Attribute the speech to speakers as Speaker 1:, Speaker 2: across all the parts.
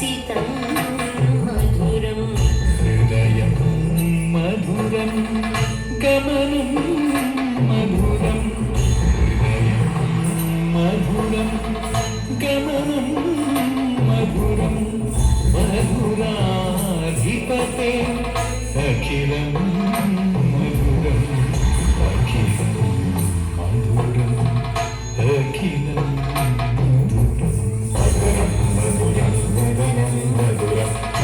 Speaker 1: हसितं मधुरं
Speaker 2: हृदयं मधुरं गमनं मधुरं हृदयं मधुरं गमनं मधुरं मधुराधिपते अखिलं मधुरं अखिलं मधुरं अखिलं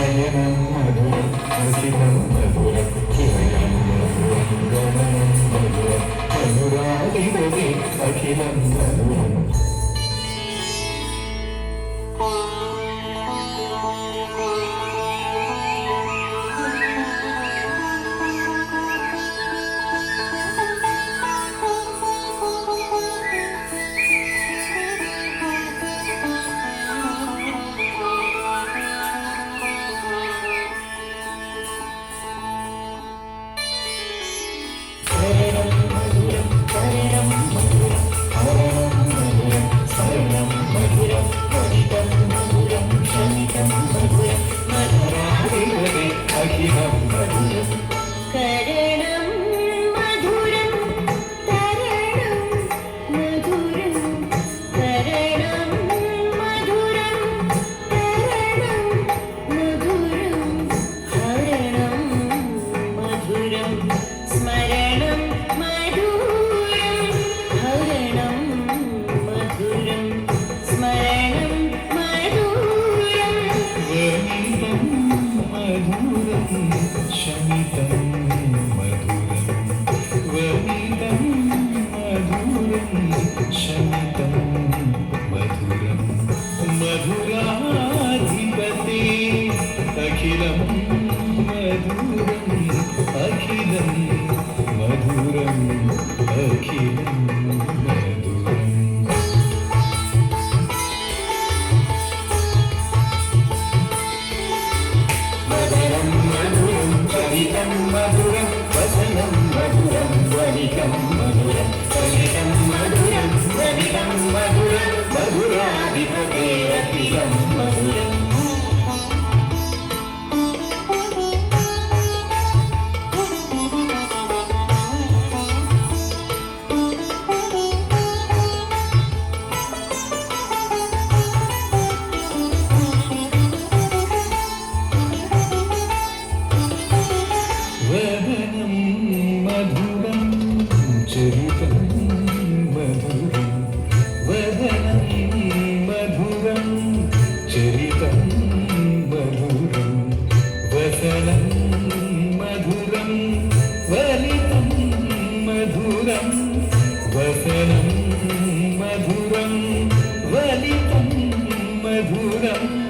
Speaker 2: नयनं मधुरं हसितं मधुरं हृदयं मधुरं गमनं मधुरं मधुराधिपते अखिलं मधुरम्
Speaker 1: करणं मधुरं तरणं मधुरं करणं मधुरं तरणं मधुरं हरणं मधुरं स्मरणं मधुरं हरणं मधुरं स्मरणं मधुरं
Speaker 2: मधुरं शमितं मधुरं वनितं मधुरं शमितं मधुरं मधुराधिपते अखिलं मधुरं अखिलं मधुरं अखिलं मधुरम् चरितं मधुरं वचनं मधुरं ध्वनितं मधुरं चरितं मधुरं ध्वनितं मधुरं मधुराधिपते अखिलं मधुरम् वदनं मधुरं चरितं मधुरं वदनं मधुरं चरितं मधुरं वसनं मधुरं वलितं मधुरं वसनं मधुरं वलितं मधुरम्